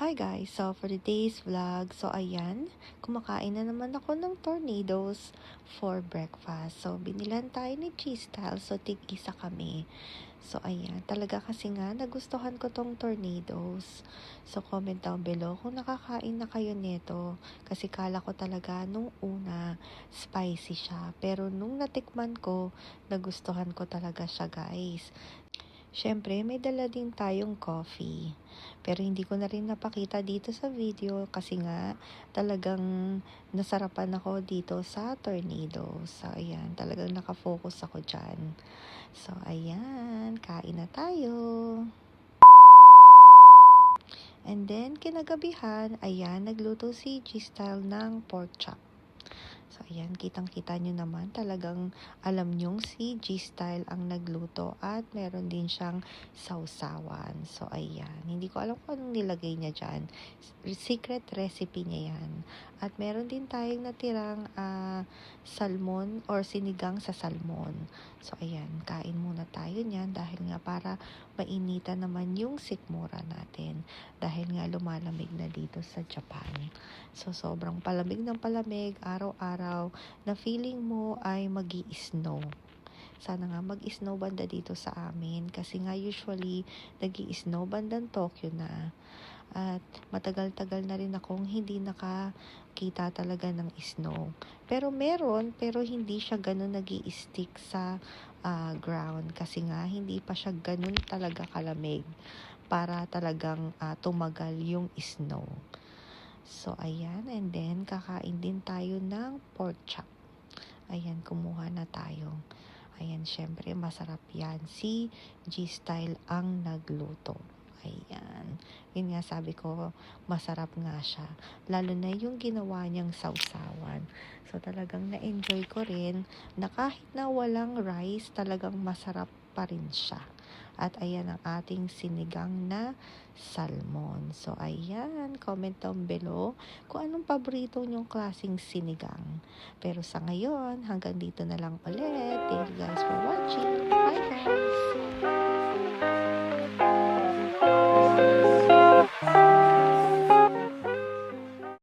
Hi guys! So for today's vlog, ayan, kumakain na naman ako ng tornadoes for breakfast. So binilan tayo ni G-Style, so tig-isa kami. So ayan, talaga kasi nga nagustuhan ko tong tornadoes. So comment down below kung nakakain na kayo nito. Kasi kala ko talaga nung una spicy siya. Pero nung natikman ko, nagustuhan ko talaga siya guys. Siyempre, may dala din tayong coffee. Pero hindi ko na rin napakita dito sa video kasi nga talagang nasarapan ako dito sa tornado. So, ayan, talagang nakafocus ako dyan. So, ayan, kain na tayo. And then, kinagabihan, ayan, nagluto si G-Style ng pork chop. So, ayan, kitang-kita nyo naman, talagang alam nyong si G-Style ang nagluto at meron din siyang sausawan. So, ayan, hindi ko alam kung anong nilagay niya dyan. Secret recipe niya yan. At meron din tayong natirang salmon or sinigang sa salmon. So, ayan, kain muna tayo niyan dahil nga para mainitan naman yung sikmura natin. Dahil nga lumalamig na dito sa Japan. So, sobrang palamig ng palamig, araw-araw, na feeling mo ay magi-snow. Sana nga mag-snow banda dito sa amin. Kasi nga usually, nag-i-snow bandang Tokyo na. At matagal-tagal na rin akong hindi nakakita talaga ng snow. Pero meron, pero hindi siya ganun nag-i-stick sa ground. Kasi nga, hindi pa siya ganun talaga kalamig para talagang tumagal yung snow. So, ayan. And then, kakain din tayo ng pork chop. Ayan, kumuha na tayo. Ayan, syempre, masarap yan. Si G-Style ang nagluto. Ayan. Yun nga sabi ko, masarap nga siya. Lalo na yung ginawa niyang sausawan. So, talagang na-enjoy ko rin na kahit na walang rice, talagang masarap pa rin siya. At ayan ang ating sinigang na salmon. So, ayan, comment down below kung anong paborito nyong klaseng sinigang. Pero sa ngayon, hanggang dito na lang ulit. Thank you guys for watching.